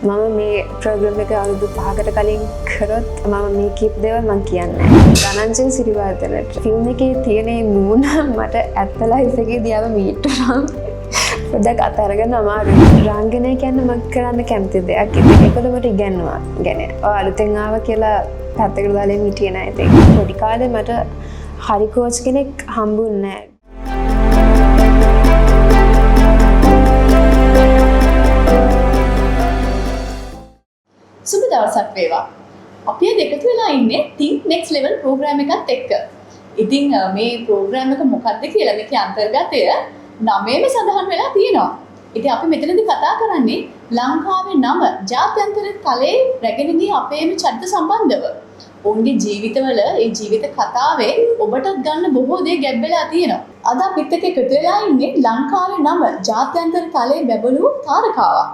මම මේ ප්‍රෝග්‍රෑම් එක අවුරුදු 5කට කලින් කරොත් මම මේ කීප දේවල් මම කියන්නේ ධනංජය සිරිවර්ධනට ෆිල්ම් එකේ තියෙන මූණ මට ඇත්ත ලයිෆ් එකේ දිහාම මීට් නම් පොඩ්ඩක් අතහැරගෙන අමාරුයි. රංගනය කියන්නේ මම කරන්න කැමති දෙයක්. ඒකද මට ඉගෙනුවා. කියන්නේ ඔය අලුතෙන් ආව කියලා පැත්තකට දාලා හිටියේ නෑ. ඉතින් පොඩි කාලේ මට හරි කෝච් කෙනෙක් හම්බුන්නේ නෑ. සුබ දවසක් වේවා. අපි අද එකතු වෙලා ඉන්නේ Think Next Level ප්‍රෝග්‍රෑම් එකත් එක්ක. ඉතින් මේ ප්‍රෝග්‍රෑම් එක මොකක්ද කියලා මේකේ අන්තර්ගතය 9ෙම සඳහන් වෙලා තියෙනවා. ඉතින් අපි මෙතනදී කතා කරන්නේ ලංකාවේ 9 ජාත්‍යන්තර තලයේ රැගෙන ගිය අපේම චරිත සම්බන්ධව. ඔවුන්ගේ ජීවිතවල ඒ ජීවිත කතාවේ ඔබටත් ගන්න බොහෝ දේ ගැබ් වෙලා තියෙනවා. අද අපිත් එක්ක එකතු වෙලා ඉන්නේ ලංකාවේ 9 ජාත්‍යන්තර තලයේ බැබළු තාරකාවක්.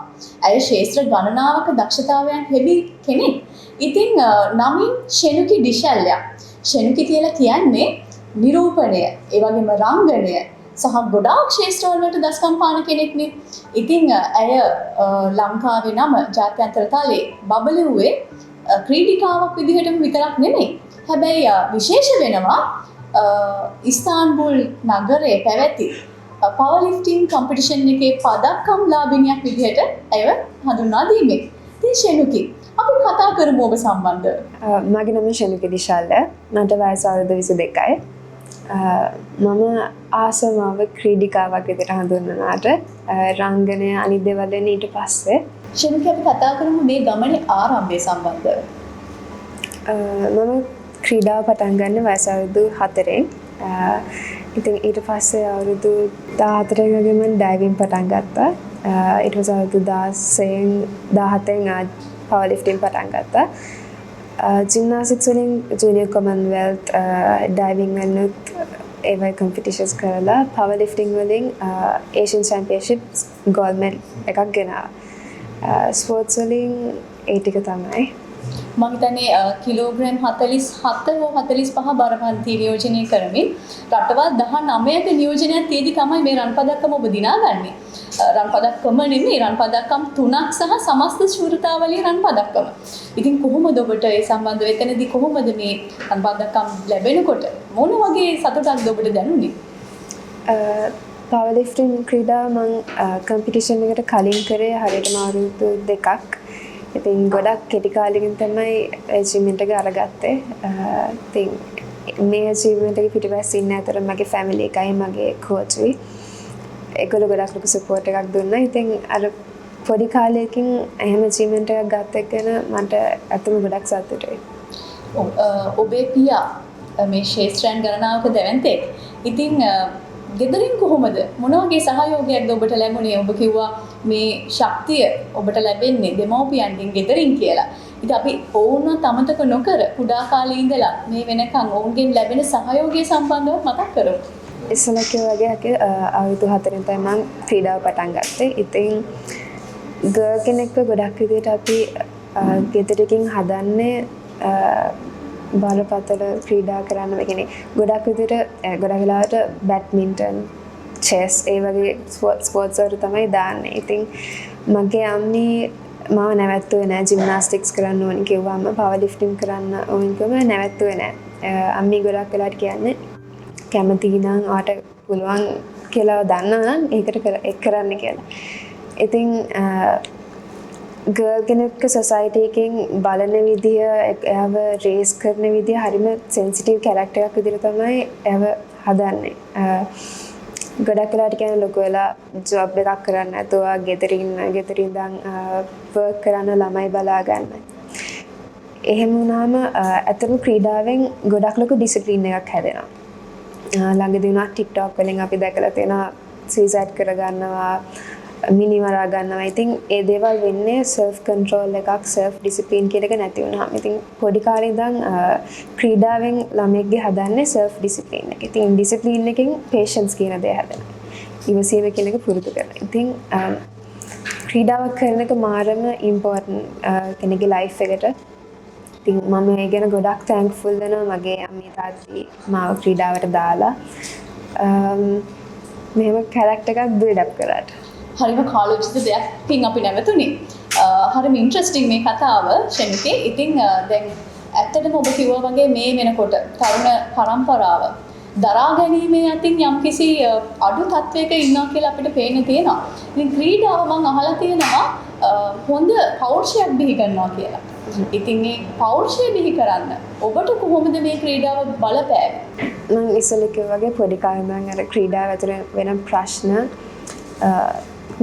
ඇය ශේෂ්ත්‍ර ගණනාවක දක්ෂතාවයන් හෙබි කෙනෙක්. ඉතින් නමින් ෂෙනුකි ඩිෂල්යා. ෂෙනුකි කියලා කියන්නේ නිරූපණය, ඒ වගේම රංගනය සහ ගොඩාක් ශේෂ්ත්‍රවල වලට දස්කම් පාන කෙනෙක්නේ. ඉතින් ඇය ලංකාවේ 9 ජාත්‍යන්තර තලයේ බබළුවේ ක්‍රීඩිකාවක් විදිහටම විතරක් නෙමෙයි. හැබැයි විශේෂ වෙනවා ඉස්තාන්බුල් නගරයේ පැවති පවර් ලිෆ්ටිං කම්පිටිෂන් එකේ පදක්කම් ලාභිනියක් විදිහට ඇයව හඳුන්වා දීමේ. ඉතින් ෂෙනුකි අපි කතා කරමු ඔබ සම්බන්ධව. මගේ නම ෂෙනුකි ඩිෂල්ල. මට වයස අවුරුදු 22යි. මම ආසමාව ක්‍රීඩිකාවක් විදිහට හඳුන්වනාට රංගනය අනිත් දේවල් වෙන ඊට පස්සේ ෂෙනුකි අපි කතා කරමු මේ ගමනේ ආරම්භය සම්බන්ධව. මම ක්‍රීඩාව පටන් ගන්න වයස අවුරුදු 4ෙන්. ඉතින් ඊට පස්සේ අවුරුදු 14 වගේ මම ඩයිවිං පටන් ගත්තා. ඊට පස්සේ අවුරුදු 17න් පවර් ලිෆ්ටිං පටන් ගත්තා. ජිම්නාස්ටික්ස් වලින් ජූනියර් කොමන්වෙල්ත් ඩයිවිං වලින් ඒවයි කම්පිටිෂන්ස් කරලා පවර් ලිෆ්ටිං වලින් ඒෂියන් චැම්පියන්ෂිප්ස් ගෝල්ඩ් මෙඩල් එකක් ගෙනාවා. ස්පෝර්ට්ස් වලින් ඒ ටික තමයි. මම හිතන්නේ කිලෝග්‍රෑම් 47 හෝ 45 බරපන්ති නියෝජනය කරමින් රටවල් 19ක නියෝජනයක් තියදී තමයි මේ රන් පදක්කම ඔබ දිනාගන්නේ. රන් පදක්කම නෙමෙයි රන් පදක්කම් 3ක් සහ සමස්ත ශූරතාවලියේ රන් පදක්කම. ඉතින් කොහොමද ඔබට ඒ සම්බන්ධව එතනදී කොහොමද මේ රන් පදක්කම් ලැබෙනකොට මොන වගේ සතුටක්ද ඔබට දැනුනේ? පවර් ලිෆ්ටිං ක්‍රීඩාව මම කම්පිටිෂන් එකට කලින් කරේ හරියටම අවුරුදු 2ක්. ඉතින් ගොඩක් කෙටි කාලෙකින් තමයි ඇචීව්මන්ට් එක අරගත්තේ. ඉතින් මේ ඇචීව්මන්ට් එක පිටිපස්සේ ඉන්න අතර මගේ ෆැමිලි එකයි මගේ කෝච්ුයි. ඒගොල්ලෝ ගොඩක් ලොකු සපෝට් එකක් දුන්නා. ඉතින් අර පොඩි කාලයකින් එහෙම ඇචීව්මන්ට් එකක් ගත්ත එක ගැන මට අතම ගොඩක් සතුටුයි. ඔබේ පියා මේ ශේෂ්ත්‍රයන් ගණනාවක දැවැන්තෙක්. ඉතින් ගෙදරින් කොහොමද මොන වගේ සහයෝගයක්ද ඔබට ලැබුණේ? ඔබ කිව්වා මේ ශක්තිය ඔබට ලැබෙන්නේ දෙමව්පියන්ගෙන් ගෙදරින් කියලා. ඉතින් අපි ඔවුන්ව අමතක නොකර කුඩා කාලේ ඉඳලා මේ වෙනකන් ඔවුන්ගෙන් ලැබෙන සහයෝගය සම්බන්ධව මතක් කරමු. ඉස්සෙල්ලා කිව්වා වගේ අවුරුදු 4 තමයි මම ක්‍රීඩාව පටන් ගත්තේ. ඉතින් ගර්ල් කෙනෙක්ව ගොඩක් විදිහට අපි ගෙදරකින් හදන්නේ බලපතල ක්‍රීඩා කරන්න කියන්නේ ගොඩක් විදිහට ගොඩක් වෙලාවට බැඩ්මින්ටන් චෙස් ඒ වගේ ස්පෝර්ට්ස් වලට තමයි දාන්නේ. ඉතින් මගේ අම්මී මාව නැවැත්තුවේ නෑ ජිම්නාස්ටික්ස් කරන්න ඕනි කිව්වම පවර් ලිෆ්ටිං කරන්න ඕනි කිව්වම නැවැත්තුවේ නෑ. අම්මී ගොඩක් වෙලාවට කියන්නේ කැමති නම් ආට පුළුවන් කියලා දන්නා නම් ඒකට කරන්න කියලා. ඉතින් ගර්ල් කෙනෙක්ව සොසයිටි එකෙන් බලන විදිය, එයාව රේස් කරන විදිය හරිම සෙන්සිටිව් කැරක්ටර් එකක් විදිහට තමයි එයාව හදන්නේ. ගොඩක් වෙලාවට කියන්නේ ලොකු වෙලා ජොබ් එකක් කරන්න නැතුව ගෙදරින් ඉඳන් වර්ක් කරන ළමයි බලා ගන්න. එහෙම වුණාම අතන ක්‍රීඩාවෙන් ගොඩක් ලොකු ඩිසිප්ලින් එකක් හැදෙනවා. ළඟදී වුණා TikTok වලින් අපි දැකලා තියෙනවා සුයිසයිඩ් කරගන්නවා, මිනි මරා ගන්නවා. ඉතින් ඒ දේවල් වෙන්නේ self control එකක්, self discipline කියන එක නැති වුණාම. ඉතින් පොඩි කාලේ ඉඳන් ක්‍රීඩාවෙන් ළමෙක්ගේ හදන්නේ self discipline එක. ඉතින් discipline එකෙන් patience කියන දේ හැදෙනවා. ඉවසීම කියන එක පුරුදු කරනවා. ඉතින් ක්‍රීඩාවක් කරන එක මාරම important කෙනෙක්ගේ life එකට. ඉතින් මම ඒ ගැන ගොඩක් thankful වෙනවා මගේ අම්මේ තාත්තී මාව ක්‍රීඩාවට දාලා මෙහෙම කැරක්ටර් එකක් build up කරාට. හරිම කාලෝචිත දෙයක් පින් අපි නැවතුනේ. හරිම ඉන්ට්‍රස්ටිං මේ කතාව ශනිකේ. ඉතින් දැන් ඇත්තටම ඔබ කිව්වා වගේ මේ වෙනකොට තරුණ පරම්පරාව දරා ගැනීමේ අතින් යම්කිසි අඩු තත්වයක ඉන්නවා කියලා අපිට පේන්න තියෙනවා. ඉතින් ක්‍රීඩාව මම අහලා තියෙනවා හොඳ පෞරුෂයක් බිහි කරනවා කියලා. ඉතින් මේ පෞරුෂය බිහි කරන්න ඔබට කොහොමද මේ ක්‍රීඩාව බලපෑවේ? මම ඉස්සෙල්ලා කිව්වා වගේ පොඩි කාලේ ඉඳන් අර ක්‍රීඩාව ඇතුලේ වෙන ප්‍රශ්න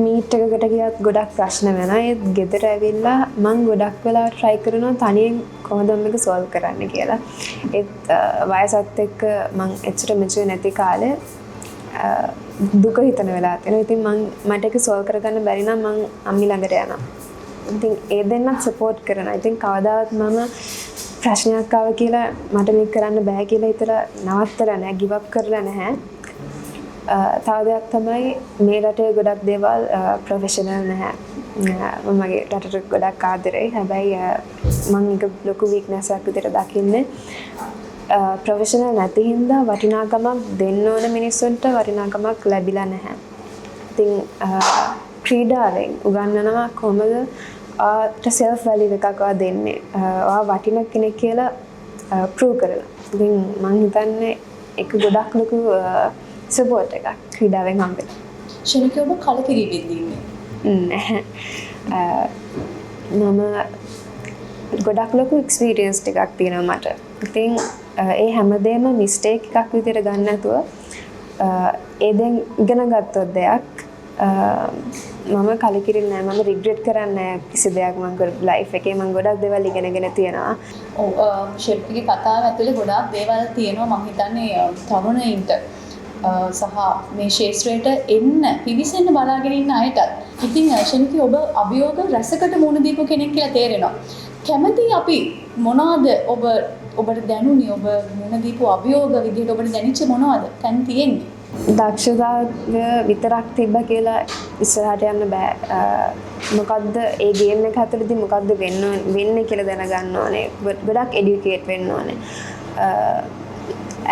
මීට් එකකට ගියත් ගොඩක් ප්‍රශ්න වෙනවා. ඒත් ගෙදර ඇවිල්ලා මම ගොඩක් වෙලා try කරනවා තනියෙන් කොහොමද මේක solve කරන්න කියලා. ඒත් වයසත් එක්ක මම එච්චර mature නැති කාලේ දුක හිතන වෙලාව තියෙනවා. ඉතින් මට ඒක solve කරගන්න බැරි නම් මම අම්මි ළඟට යනවා. ඉතින් ඒ දෙන්නත් support කරනවා. ඉතින් කවදාවත් මම ප්‍රශ්නයක් ආව කියලා මට මේක කරන්න බෑ කියලා හිතලා නවත්තලා නැහැ, give up කරලා නැහැ. තව දෙයක් තමයි මේ රටේ ගොඩක් දේවල් ප්‍රොෆෙෂනල් නැහැ. මම මගේ රටට ගොඩක් ආදරෙයි. හැබැයි මම ඒක ලොකු වීක්නස් එකක් විදිහට දකින්නේ. ප්‍රොෆෙෂනල් නැති හින්දා වටිනාකමක් දෙන්න ඕන මිනිස්සුන්ට වටිනාකමක් ලැබිලා නැහැ. ඉතින් ක්‍රීඩාවෙන් උගන්වනවා කොහොමද ආට self value එකක් දෙන්නේ. ඔයා වටින කෙනෙක් කියලා ප්‍රූව් කරලා. ඉතින් මම හිතන්නේ ඒක ගොඩක් ලොකු සපෝට් එකක් ක්‍රීඩාවෙන් හම්බෙලා. ශනික ඔබ කලකිරීමෙන් ඉන්නේ. මම ගොඩක් ලොකු එක්ස්පීරියන්ස් එකක් තියෙනවා මට. ඉතින් ඒ හැමදේම මිස්ටේක් එකක් විදිහට ගන්න නැතුව ඒ දැන් ඉගෙන ගත්තොත් දෙයක් මම කලකිරින්නේ නැහැ. මම රිග්‍රෙට් කරන්නේ නැහැ කිසි දෙයක් මම ලයිෆ් එකේ මම ගොඩක් දේවල් ඉගෙනගෙන තියෙනවා. ඔව් ශිල්පිගේ කතාව ඇතුලේ ගොඩාක් දේවල් තියෙනවා මම හිතන්නේ තරුණයින්ට සහ මේ ශාස්ත්‍රයට එන්න පිවිසෙන්න බලාගෙන ඉන්න අයටත්. ඉතින් ශනිකි ඔබ අභියෝග රසකට මුහුණ දීපු කෙනෙක් කියලා තේරෙනවා. කැමති අපි මොනවාද ඔබට දැනුනේ ඔබ මුහුණ දීපු අභියෝග විදිහට ඔබට දැනෙච්ච මොනවද? දැන් තියෙන්නේ. දක්ෂතාවය විතරක් තිබ්බ කියලා ඉස්සරහට යන්න බෑ. මොකද්ද ඒ ගේම් එක ඇතුළතදී මොකද්ද වෙන්නේ කියලා දැනගන්න ඕනේ. ගොඩක් එඩියුකේට් වෙන්න ඕනේ.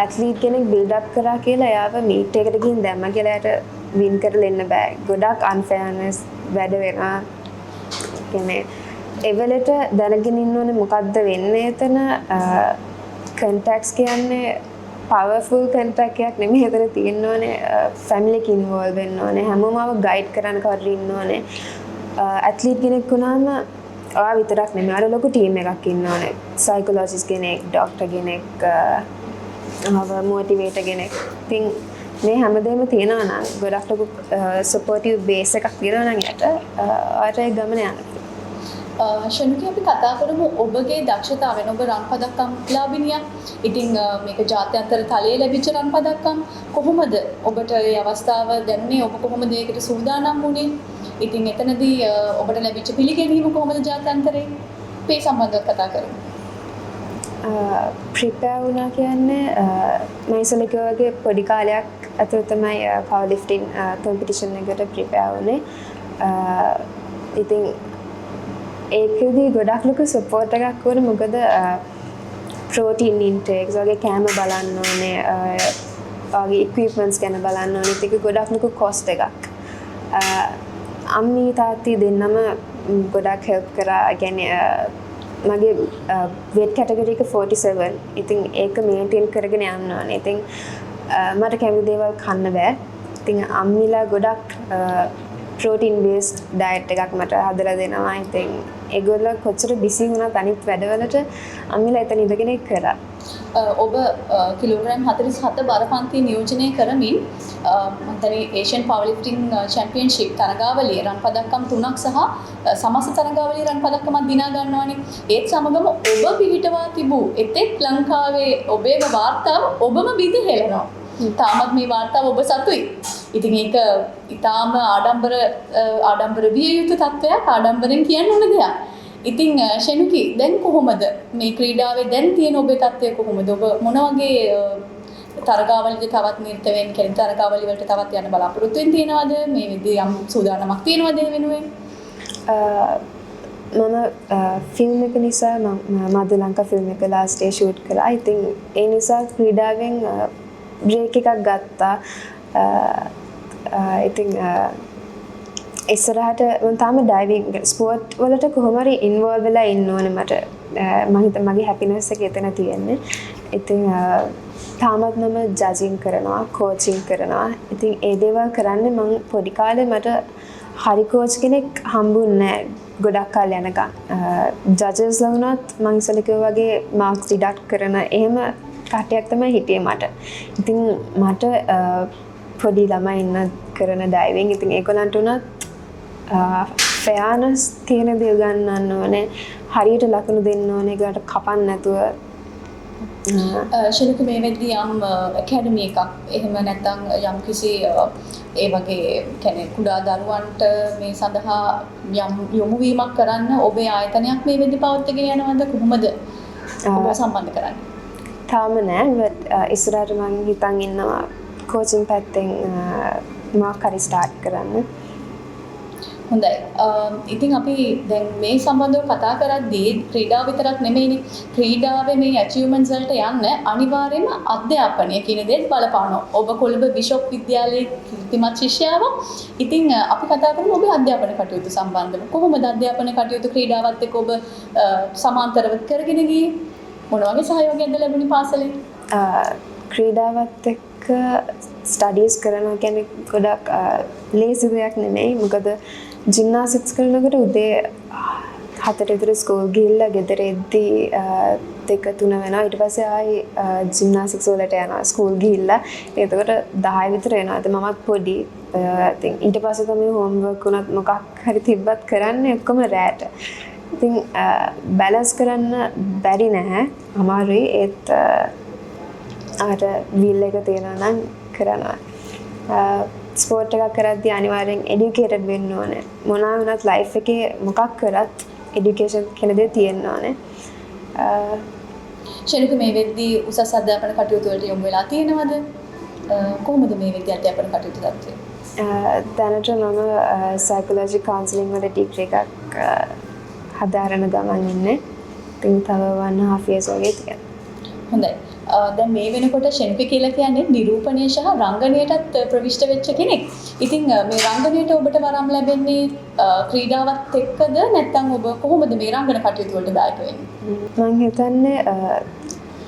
ඇත්ලීට් කෙනෙක් බිල්ඩ් අප් කරා කියලා එයාව මීට් එකට ගිහින් දැම්ම කියලා එයාට වින් කරලා එන්න බෑ. ගොඩක් අන්ෆෙයර්නස් වැඩ වෙනවා. කියන්නේ එවලට දැනගෙන ඉන්න ඕනේ මොකද්ද වෙන්නේ එතන. කන්ටැක්ට්ස් කියන්නේ පවර්ෆුල් කන්ටැක්ට් එකක් නෙමෙයි. එතන තියෙන්න ඕනේ ෆැමිලි එක ඉන්වෝල්ව් වෙන්න ඕනේ. හැමෝම ගයිඩ් කරන්න කවුරු ඉන්න ඕනේ. ඇත්ලීට් කෙනෙක් වුණාම ඔයා විතරක් නෙමෙයි. අර ලොකු ටීම් එකක් ඉන්න ඕනේ. සයිකොලොජිස්ට් කෙනෙක්, ડોක්ටර් කෙනෙක්, මොටිවේටර් කෙනෙක්. ඉතින් මේ හැමදේම තියෙනවා නම් ගොඩක් ලොකු සපෝටිව් බේස් එකක් තියෙනවා නම් යට ඔයාට ඒ ගමන යන්න. ශනිකි අපි කතා කරමු ඔබගේ දක්ෂතාවෙන්. ඔබ රන් පදක්කම් ලාභිනියක්. ඉතින් මේක ජාත්‍යන්තර තලයේ ලැබිච්ච රන් පදක්කම් කොහොමද ඔබට මේ අවස්ථාව දැනුනේ? ඔබ කොහොමද ඒකට සූදානම් වුණේ? ඉතින් එතනදී ඔබට ලැබිච්ච පිළිගැනීම කොහොමද ජාත්‍යන්තරේ? මේ සම්බන්ධව කතා කරමු. ප්‍රිපෙයාර් වුණා කියන්නේ මම ඉස්සෙල්ලා කිව්වා වගේ පොඩි කාලයක් ඇතුළත තමයි පවර් ලිෆ්ටින් කොම්පිටිෂන් එකට ප්‍රිපෙයාර් වුණේ. ඉතින් ඒකෙදි ගොඩක් ලොකු සපෝට් එකක් වුණා. මොකද ප්‍රෝටීන් ඉන්ටේක්ස් වගේ කෑම බලන්න ඕනේ, වගේ ඉක්විප්මන්ට්ස් ගැන බලන්න ඕනේ. ඒක ගොඩක් ලොකු කොස්ට් එකක්. අම්මි තාත්ති දෙන්නම ගොඩක් හෙල්ප් කරා. කියන්නේ මගේ weight category එක 47. ඉතින් ඒක මේන්ටේන් කරගෙන යන්න ඕනේ. ඉතින් මට කැමති දේවල් කන්න බෑ. ඉතින් අම්මිලා ගොඩක් protein based diet එකක් මට හදලා දෙනවා. ඉතින් ඒගොල්ලෝ කොච්චර busy වුණත් අනිත් වැඩවලට අම්මිලා එතන ඉඳගෙන ඒක කරා. ඔබ කිලෝග්‍රෑම් 47 බරපන්ති නියෝජනය කරමින් මම හිතන්නේ ඒෂියන් පවර් ලිෆ්ටිං චැම්පියන්ෂිප් තරගාවලියේ රන් පදක්කම් 3ක් සහ සමස්ත තරගාවලියේ රන් පදක්කමක් දිනා ගන්නවානේ. ඒත් සමගම ඔබ පිහිටවා තිබූ එතෙක් ලංකාවේ ඔබේම වාර්තාව ඔබම බිඳ හෙළනවා. තාමත් මේ වාර්තාව ඔබ සතුයි. ඉතින් ඒක ඊටාම ආඩම්බර විය යුතු තත්වයක්. ආඩම්බරෙන් කියන්න ඕන දෙයක්. ඉතින් ශනුකි දැන් කොහොමද මේ ක්‍රීඩාවේ දැන් තියෙන ඔබේ තත්ත්වය කොහොමද? ඔබ මොන වගේ තරගාවලිද තවත් නිරත වෙන්න කියන තරගාවලි වලට තවත් යන්න බලාපොරොත්තු වෙන්න තියනවද? මේ විදිහේ යම් සූදානමක් තියනවද ඒ වෙනුවෙන්? මම ෆිල්ම් එක නිසා මම ලංකා ෆිල්ම් එක ලාස්ට් ඩේ ෂූට් කළා. ඉතින් ඒ නිසා ක්‍රීඩාවෙන් බ්‍රේක් එකක් ගත්තා. ඉතින් ඉස්සරහට මම තාම ඩයිවිං ස්පෝර්ට් වලට කොහොම හරි ඉන්වෝල්ව් වෙලා ඉන්න ඕනේ මට. මම හිත මගේ හැපිනෙස් එක එතන තියෙන්නේ. ඉතින් තාමත් මම ජජින් කරනවා, කෝචින් කරනවා. ඉතින් ඒ දේවල් කරන්නේ මම පොඩි කාලේ මට හරි කෝච් කෙනෙක් හම්බුන්නේ නැහැ. ගොඩක් කාලේ යනකම්. ජජස්ලා වුණත් මම ඉස්සෙල්ලා කිව්වා වගේ මාක්ස් ඩිඩක්ට් කරන එහෙම කට්ටියක් තමයි හිටියේ මට. ඉතින් මට පොඩි ළමයි ඉන්න කරන ඩයිවිං ඉතින් ඒගොල්ලන්ට උනත් ෆෙයානස් තියෙන දේ ගන්නන්න ඕනේ. හරියට ලකුණු දෙන්න ඕනේ. ඒකට කපන්න නැතුව ශිල්ක මේ වෙද්දී යම් ඇකඩමි එකක් එහෙම නැත්නම් යම් කිසි ඒ වගේ කියන්නේ කුඩා දරුවන්ට මේ සඳහා යම් යොමු වීමක් කරන්න ඔබේ ආයතනයක් මේ වෙද්දී පවත්වාගෙන යනවද කොහොමද ඔබ සම්බන්ධ කරන්නේ? තාම නෑ. ඉස්සරහට මම හිතන් ඉන්නවා කෝචින් පැත්තෙන් මොකක් හරි ස්ටාර්ට් කරන්න. හොඳයි. ඉතින් අපි දැන් මේ සම්බන්ධව කතා කරද්දී ක්‍රීඩාව විතරක් නෙමෙයිනේ. ක්‍රීඩාවේ මේ අචීව්මන්ට්ස් වලට යන්න අනිවාර්යයෙන්ම අධ්‍යාපනය කියන දේත් බලපානවා. ඔබ කොළඹ බිෂොප් විද්‍යාලයේ කීර්තිමත් ශිෂ්‍යාවක්. ඉතින් අපි කතා කරමු ඔබේ අධ්‍යාපන කටයුතු සම්බන්ධව. කොහොමද අධ්‍යාපන කටයුතු ක්‍රීඩාවත් එක්ක ඔබ සමාන්තරව කරගෙන ගියේ? මොන වගේ සහයෝගයක්ද ලැබුණේ පාසලෙන්? ක්‍රීඩාවත් එක්ක ස්ටඩීස් කරනවා කියන්නේ ගොඩක් ලේසි දෙයක් නෙමෙයි. මොකද ජිම්නාස්ටික්ස් කරනකොට උදේ 7ට විතර ස්කූල් ගිහිල්ලා ගෙදර එද්දී 2-3 වෙනවා. ඊට පස්සේ ආයි ජිම්නාස්ටික්ස් වලට යනවා ස්කූල් ගිහිල්ලා. එතකොට 10 විතර එනවා. ඉතින් මමත් පොඩි. ඉතින් ඊට පස්සේ තමයි හෝම්වර්ක් උනත් මොකක් හරි තිබ්බත් කරන්නේ ඔක්කොම රැට. ඉතින් බැලන්ස් කරන්න බැරි නැහැ. අමාරුයි. ඒත් අර වීල් එක තියනවා නම් කරනවා. ස්පෝර්ට් එකක් කරද්දී අනිවාර්යෙන් එඩියුකේටඩ් වෙන්න ඕනේ. මොනවා වුණත් ලයිෆ් එකේ මොකක් කරත් එඩියුකේෂන් කියන දේ තියෙන්න ඕනේ. ශනික මේ වෙද්දී උසස් අධ්‍යාපන කටයුතු වලට යොමු වෙලා තියෙනවද? කොහොමද මේ වෙද්දී අධ්‍යාපන කටයුතු තත්ත්වය? දැනට මම සයිකොලොජි කවුන්සලින් වල ඩිග්‍රී එකක් හදාරන ගමන් ඉන්නේ. ඉතින් තව 1.5 years වගේ තියෙනවා. හොඳයි. දැන් මේ වෙනකොට ශිල්පී කියලා කියන්නේ නිරූපණය සහ රංගනයටත් ප්‍රවිෂ්ඨ වෙච්ච කෙනෙක්. ඉතින් මේ රංගනයට ඔබට වරම් ලැබෙන්නේ ක්‍රීඩාවත් එක්කද නැත්නම් ඔබ කොහොමද මේ රංගන කටයුතු වලට දායක වෙන්නේ? මම හිතන්නේ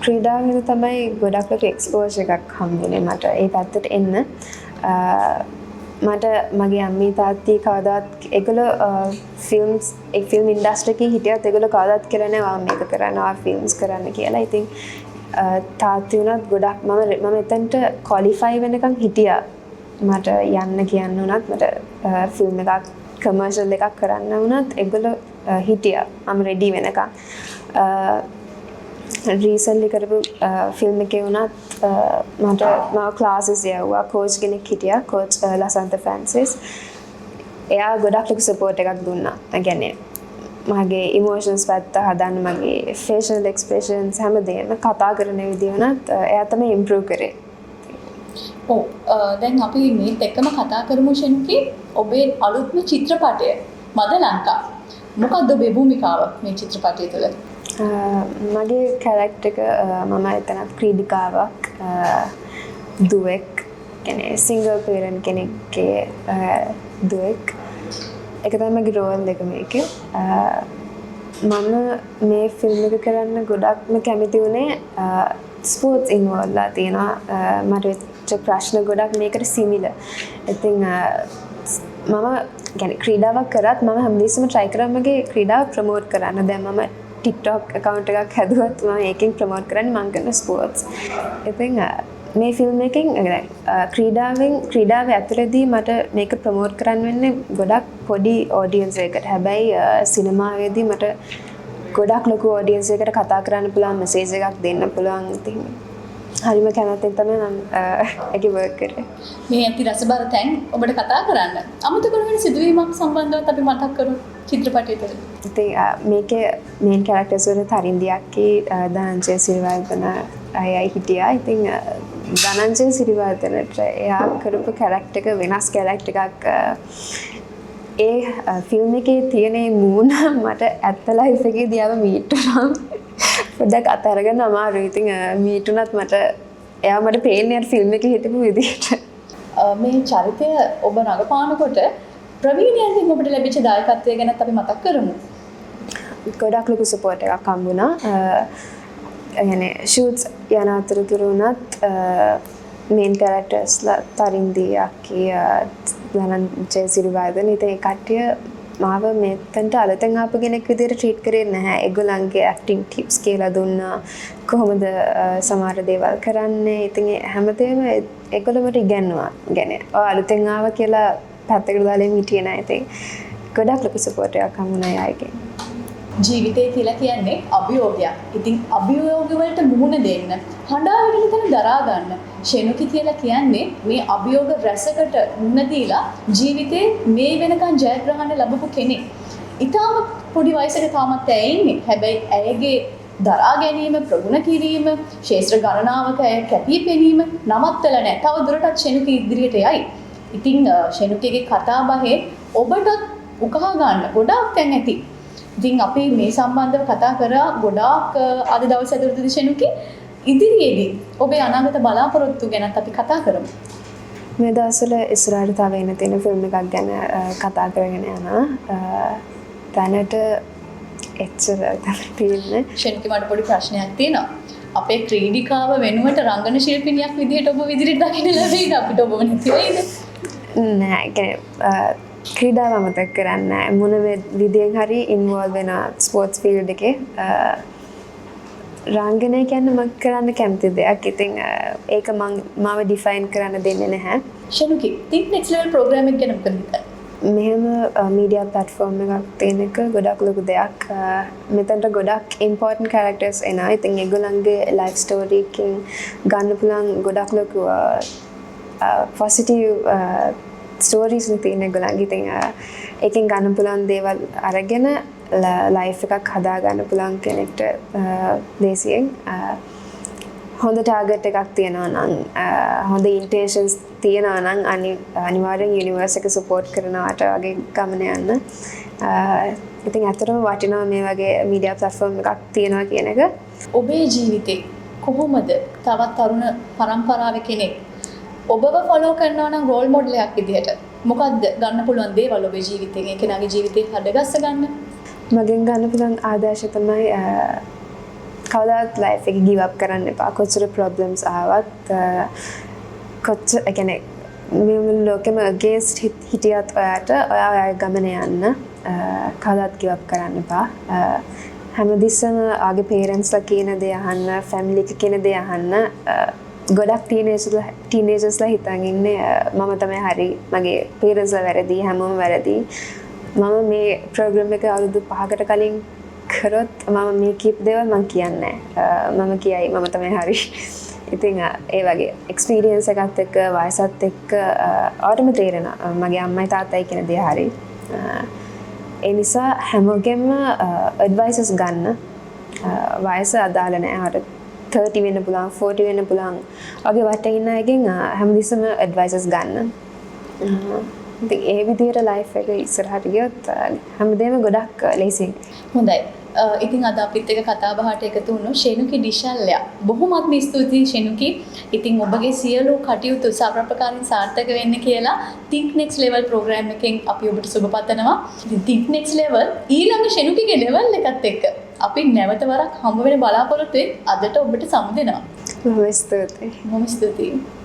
ක්‍රීඩාවෙන් තමයි ගොඩක් ලොකු එක්ස්පෝෂර් එකක් හම්බුනේ මට ඒ පැත්තට එන්න. මට මගේ අම්මී තාත්ති කවදාත් ඒගොල්ලෝ ෆිල්ම් ඉන්ඩස්ට්‍රි එකේ හිටියත් ඒගොල්ලෝ කවදාත් කියලා නෑ මම මේක කරනවා ෆිල්ම්ස් කරන්න කියලා. ඉතින් තාත්ති උනත් ගොඩක් මම එතනට ක්වොලිෆයි වෙනකන් හිටියා. මට යන්න කියන්න උනත් මට ෆිල්ම් එකක් කමර්ෂල් එකක් කරන්න උනත් ඒගොල්ලෝ හිටියා. මම රෙඩි වෙනකන්. රීසන්ට්ලි කරපු ෆිල්ම් එකේ උනත් මට මම ක්ලාසස් යවුවා. කෝච් කෙනෙක් හිටියා. Coach Lasantha Francis. එයා ගොඩක් ලොකු සපෝට් එකක් දුන්නා. ඒ කියන්නේ මගේ ඉමෝෂන්ස් පැත්ත හදන්න මගේ ෆේෂල් එක්ස්ප්‍රෙෂන්ස් හැමදේම කතා කරන විදිය වුණත් එයා තමයි ඉම්ප්‍රූව් කරේ. ඔව් දැන් අපි මේත් එක්කම කතා කරමු ශනිකී ඔබේ අලුත්ම චිත්‍රපටය මද ලංකා. මොකක්ද ඔබේ භූමිකාව මේ චිත්‍රපටය තුළ? මගේ කැරක්ටර් එක මම එතනත් ක්‍රීඩිකාවක් දුවෙක් කියන්නේ සිංගල් පේරන්ට් කෙනෙක්ගේ දුවෙක්. ඒක තමයි මගේ රෝල් එක මේකේ. මම මේ ෆිල්ම් එක කරන්න ගොඩක්ම කැමති වුණේ ස්පෝර්ට්ස් ඉන්වෝල්ව්ලා තියෙනවා. මට වෙච්ච ප්‍රශ්න ගොඩක් මේකට සිමිලර්. ඉතින් මම කියන්නේ ක්‍රීඩාවක් කරත් මම හැමදෙස්සම try කරා මගේ ක්‍රීඩාව ප්‍රොමෝට් කරන්න. දැන් මම TikTok account එකක් හැදුවත් මම ඒකෙන් ප්‍රොමෝට් කරන්නේ මම කරන ස්පෝර්ට්ස්. ඉතින් මේ ෆිල්ම් එකෙන් ක්‍රීඩාව ඇතුළේදී මට මේක ප්‍රොමෝට් කරන්න වෙන්නේ ගොඩක් පොඩි ඔඩියන්ස් එකකට. හැබැයි සිනමාවේදී මට ගොඩක් ලොකු ඔඩියන්ස් එකකට කතා කරන්න පුළුවන් මෙසේජ් එකක් දෙන්න පුළුවන්. ඉතින් හරිම කැමතින් තමයි මම ඒකේ වර්ක් කරේ. මේ ඇති රසබර තැන් ඔබට කතා කරන්න. අමතක වෙන සිදුවීමක් සම්බන්ධව අපි මතක් කරමු චිත්‍රපටය තුළ. ඉතින් මේකේ මේන් කැරක්ටර්ස් වල තරින්දියක්කි ධනංජය සිරිවර්ධන අයයි හිටියා. ඉතින් ධනංජය සිරිවර්ධනට එයා කරපු කැරක්ටර් එක වෙනස් කැරක්ටර් එකක්. ඒ ෆිල්ම් එකේ තියෙන මූණ මට ඇත්ත ලයිෆ් එකේදී ආව මීටුනම් පොඩ්ඩක් අතහැරගන්න අමාරුයි. ඉතින් මීටුනත් මට එයා මට පේන්නේ අර ෆිල්ම් එකේ හිටපු විදිහට. මේ චරිතය ඔබ රඟපානකොට ප්‍රවීණයන්ගෙන් ඔබට ලැබිච්ච දායකත්වය ගැනත් අපි මතක් කරමු. ගොඩක් ලොකු සපෝට් එකක් හම්බුණා. يعني ෂූට්ස් යන අතරතුර උනත් මේන් කැරක්ටර්ස්ලා තරින්දී අක්කි ජයසිරිවර්ධන ඉතින් ඒ කට්ටිය මාව මෙතනට අලුතෙන් ආපු කෙනෙක් විදිහට ට්‍රීට් කරේ නැහැ. ඒගොල්ලන්ගේ ඇක්ටිං ටිප්ස් කියලා දුන්නා. කොහොමද සමහර දේවල් කරන්නේ. ඉතින් හැමදේම ඒගොල්ලෝ මට ඉගැන්නුවා. يعني ඔය අලුතෙන් ආව කියලා පැත්තකට දාලා හිටියේ නැහැ. ඉතින් ගොඩක් ලොකු සපෝට් එකක් හම්බුණා යායගෙන්. ජීවිතය කියලා කියන්නේ අභියෝගයක්. ඉතින් අභියෝග වලට මුහුණ දෙන්න, හඬා වැටෙන තැන දරා ගන්න. ෂෙනුකි කියලා කියන්නේ මේ අභියෝග රැසකට මුහුණ දීලා ජීවිතේ මේ වෙනකන් ජයග්‍රහණ ලැබපු කෙනෙක්. ඊටාම පොඩි වයසක තාමත් ඇය ඉන්නේ. හැබැයි ඇයගේ දරා ගැනීම, ප්‍රගුණ කිරීම, ශාස්ත්‍ර ගණනාවක ඇය කැපී පෙනීම නවත්තලා නැහැ. තව දුරටත් ෂෙනුකි ඉදිරියට යයි. ඉතින් ෂෙනුකිගේ කතා බහේ ඔබටත් උකහා ගන්න ගොඩාක් තැන් ඇති. ඉතින් අපි මේ සම්බන්ධව කතා කරා ගොඩාක් අද දවස් ඇතුළතදී ෂෙනුකි ඉදිරියේදී ඔබේ අනාගත බලාපොරොත්තු ගැනත් අපි කතා කරමු. මේ දවස්වල ඉස්සරහට තව එන තියෙන ෆිල්ම් එකක් ගැන කතා කරගෙන යනවා. දැනට එච්චර තමයි තියෙන්නේ. ෂෙනුකි මට පොඩි ප්‍රශ්නයක් තියෙනවා. අපේ ක්‍රීඩිකාව වෙනුවට රංගන ශිල්පිනියක් විදිහට ඔබ ඉදිරියට දකින්න ලැබෙයිද අපිට ඔබ නැති වෙයිද? නෑ ක්‍රීඩාව අමතක කරන්නේ මොන විදියෙන් හරි ඉන්වෝල්ව් වෙන ස්පෝර්ට්ස් ෆීල්ඩ් එකේ රංගනය කියන්නේ මම කරන්න කැමති දෙයක්. ඉතින් ඒක මාව ඩිෆයින් කරන්න දෙන්නේ නැහැ. ෂෙනුකි think next level program එක ගැන මොකද හිතන්නේ? මෙහෙම මීඩියා ප්ලැට්ෆෝම් එකක් තියෙන එක ගොඩක් ලොකු දෙයක්. මෙතනට ගොඩක් ඉම්පෝටන්ට් කැරක්ටර්ස් එනවා. ඉතින් ඒගොල්ලන්ගේ ලයිෆ් ස්ටෝරි එකකින් ගන්න පුළුවන් ගොඩක් ලොකු පොසිටිව් ස්ටෝරීස් තියෙන ඒගොල්ලන්ගේ. ඉතින් ඒකෙන් ගන්න පුළුවන් දේවල් අරගෙන ලයිෆ් එකක් හදා ගන්න පුළුවන් කෙනෙක්ට දේශයෙන් හොඳ ටාගට් එකක් තියෙනවා නම් හොඳ ඉන්ටෙන්ෂන්ස් තියෙනවා නම් අනිවාර්යෙන් යුනිවර්ස් එක සපෝට් කරනවාට වගේ ගමන යන්න. ඉතින් ඇත්තටම වටිනවා මේ වගේ මීඩියා ප්ලැට්ෆෝම් එකක් තියෙනවා කියන එක. ඔබේ ජීවිතේ කොහොමද තවත් තරුණ පරම්පරාවේ කෙනෙක් ඔබව ෆලෝ කරනවා නම් රෝල් මොඩල් එකක් විදිහට මොකද්ද ගන්න පුළුවන් දේවල් ඔබේ ජීවිතේ ඒ කෙනාගේ ජීවිතේ හදගස්ස ගන්න? මගෙන් ගන්න පුළුවන් ආදර්ශය තමයි කවදාවත් ලයිෆ් එක ගිව් අප් කරන්න එපා. කොච්චර ප්‍රොබ්ලම්ස් ආවත් කොච්චර කියන්නේ මේ ලෝකෙම අගේන්ස්ට් හිටියත් ඔයා ගමන යන්න කවදාවත් ගිව් අප් කරන්න එපා. හැමදෙස්සම ආගේ පේරන්ට්ස්ලා කියන දේ අහන්න, ෆැමිලි එක කියන දේ අහන්න. ගොඩක් ටීනේජර්ස්ලා හිතන් ඉන්නේ මම තමයි හරි, මගේ පේරන්ට්ස්ලා වැරදි, හැමෝම වැරදි. මම මේ ප්‍රෝග්‍රෑම් එක අවුරුදු 5කට කලින් කරොත් මම මේ කීප දේවල් මම කියන්නේ මම කියයි මම තමයි හරි. ඉතින් ඒ වගේ එක්ස්පීරියන්ස් එකත් එක්ක වයසත් එක්ක ආටම තේරෙනවා මගේ අම්මයි තාත්තයි කියන දේ හරි. ඒ නිසා හැමෝගෙම ඇඩ්වයිසස් ගන්න. වයස අදාළ නැහැ. 30 වෙන්න පුළුවන් 40 වෙන්න පුළුවන් වගේ වටේ ඉන්න අයගෙන් හැමදෙස්සම ඇඩ්වයිසස් ගන්න. ඉතින් ඒ විදිහට ලයිෆ් එක ඉස්සරහට ගියොත් හැමදේම ගොඩක් ලේසියි. හොඳයි. ඉතින් අද අපිත් එක්ක කතා බහට එකතු වුණු ෂෙනුකි ඩිෂල්යා. බොහොමත්ම ස්තුතියි ෂෙනුකි. ඉතින් ඔබගේ සියලු කටයුතු සාප්‍රපකාරයෙන් සාර්ථක වෙන්න කියලා think next level program එකෙන් අපි ඔබට සුබ පතනවා. ඉතින් think next level ඊළඟ ෂෙනුකිගේ level එකත් එක්ක අපි නැවත වරක් හම්බ වෙන බලාපොරොත්තු වෙයි. අදට ඔබට සමු දෙනවා. බොහොම ස්තුතියි. බොහොම ස්තුතියි.